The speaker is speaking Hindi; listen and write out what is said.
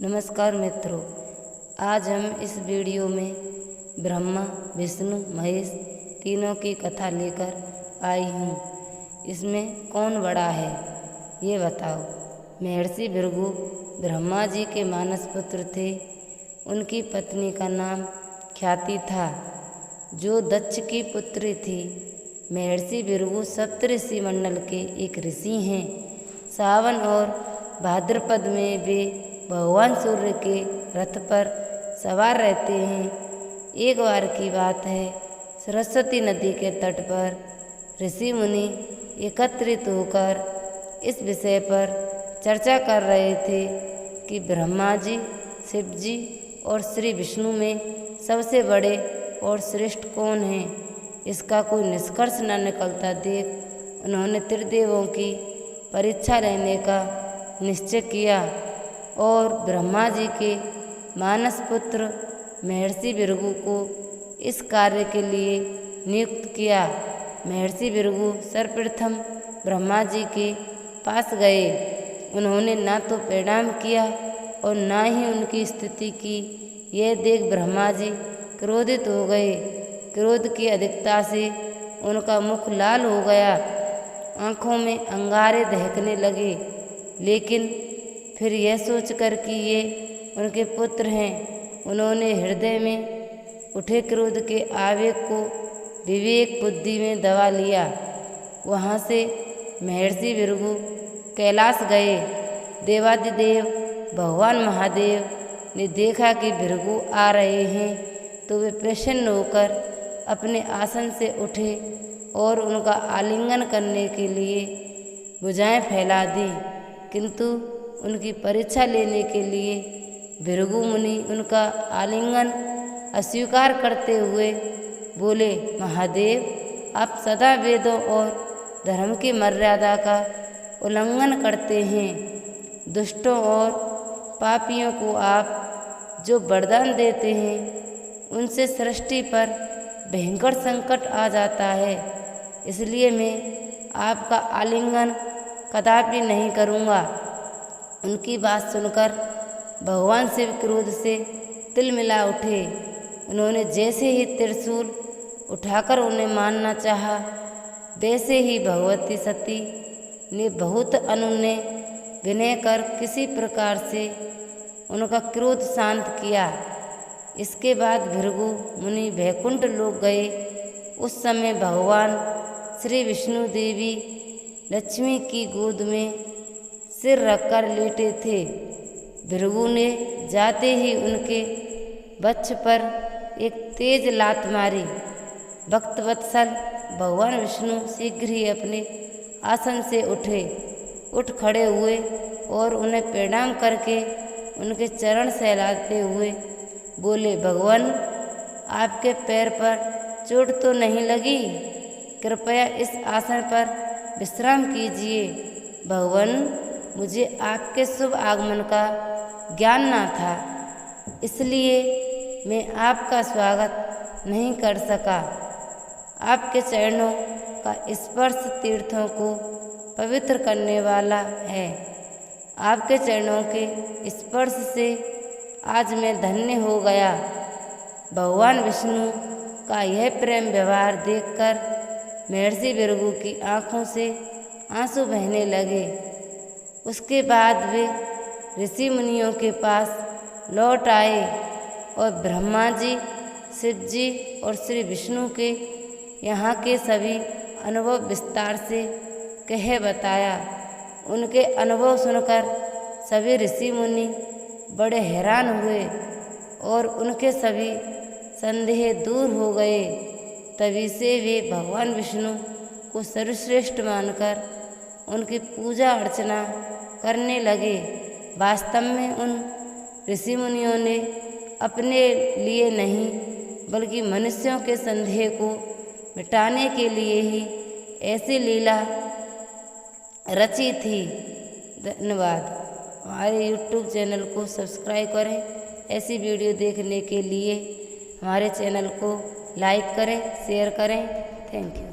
नमस्कार मित्रों, आज हम इस वीडियो में ब्रह्मा, विष्णु, महेश तीनों की कथा लेकर आई हूँ। इसमें कौन बड़ा है ये बताओ। महर्षि भृगु ब्रह्मा जी के मानस पुत्र थे। उनकी पत्नी का नाम ख्याति था, जो दक्ष की पुत्री थी। महर्षि भृगु सप्तऋषि मंडल के एक ऋषि हैं। सावन और भाद्रपद में वे भगवान सूर्य के रथ पर सवार रहते हैं। एक बार की बात है, सरस्वती नदी के तट पर ऋषि मुनि एकत्रित होकर इस विषय पर चर्चा कर रहे थे कि ब्रह्मा जी, शिव जी और श्री विष्णु में सबसे बड़े और श्रेष्ठ कौन हैं। इसका कोई निष्कर्ष न निकलता देख उन्होंने त्रिदेवों की परीक्षा लेने का निश्चय किया और ब्रह्मा जी के मानस पुत्र महर्षि भृगु को इस कार्य के लिए नियुक्त किया। महर्षि भृगु सर्वप्रथम ब्रह्मा जी के पास गए। उन्होंने ना तो प्रणाम किया और ना ही उनकी स्तुति की। यह देख ब्रह्मा जी क्रोधित हो गए। क्रोध की अधिकता से उनका मुख लाल हो गया, आँखों में अंगारे दहकने लगे। लेकिन फिर यह सोचकर कि ये उनके पुत्र हैं, उन्होंने हृदय में उठे क्रोध के आवेग को विवेक बुद्धि में दबा लिया। वहाँ से महर्षि भृगु कैलाश गए। देवादिदेव भगवान महादेव ने देखा कि भृगु आ रहे हैं तो वे प्रसन्न होकर अपने आसन से उठे और उनका आलिंगन करने के लिए भुजाएं फैला दी। किंतु उनकी परीक्षा लेने के लिए भृगु मुनि उनका आलिंगन अस्वीकार करते हुए बोले, महादेव, आप सदा वेदों और धर्म की मर्यादा का उल्लंघन करते हैं। दुष्टों और पापियों को आप जो वरदान देते हैं उनसे सृष्टि पर भयंकर संकट आ जाता है। इसलिए मैं आपका आलिंगन कदापि नहीं करूँगा। उनकी बात सुनकर भगवान शिव क्रोध से तिलमिला उठे। उन्होंने जैसे ही त्रिशूल उठाकर उन्हें मारना चाहा, वैसे ही भगवती सती ने बहुत अनुनय विनय कर किसी प्रकार से उनका क्रोध शांत किया। इसके बाद भृगु मुनि वैकुंठ लोक गए। उस समय भगवान श्री विष्णु देवी लक्ष्मी की गोद में सिर रखकर लेटे थे। भृगु ने जाते ही उनके वक्ष पर एक तेज लात मारी। भक्तवत्सल भगवान विष्णु शीघ्र ही अपने आसन से उठ खड़े हुए और उन्हें प्रणाम करके उनके चरण सहलाते हुए बोले, भगवान, आपके पैर पर चोट तो नहीं लगी? कृपया इस आसन पर विश्राम कीजिए। भगवान, मुझे आपके शुभ आगमन का ज्ञान न था, इसलिए मैं आपका स्वागत नहीं कर सका। आपके चरणों का स्पर्श तीर्थों को पवित्र करने वाला है। आपके चरणों के स्पर्श से आज मैं धन्य हो गया। भगवान विष्णु का यह प्रेम व्यवहार देखकर महर्षि भृगु की आँखों से आंसू बहने लगे। उसके बाद वे ऋषि मुनियों के पास लौट आए और ब्रह्मा जी, शिव जी और श्री विष्णु के यहाँ के सभी अनुभव विस्तार से कह बताया। उनके अनुभव सुनकर सभी ऋषि मुनि बड़े हैरान हुए और उनके सभी संदेह दूर हो गए। तभी से वे भगवान विष्णु को सर्वश्रेष्ठ मानकर उनकी पूजा अर्चना करने लगे। वास्तव में उन ऋषि मुनियों ने अपने लिए नहीं बल्कि मनुष्यों के संदेह को मिटाने के लिए ही ऐसी लीला रची थी। धन्यवाद। हमारे YouTube चैनल को सब्सक्राइब करें। ऐसी वीडियो देखने के लिए हमारे चैनल को लाइक करें, शेयर करें। Thank you.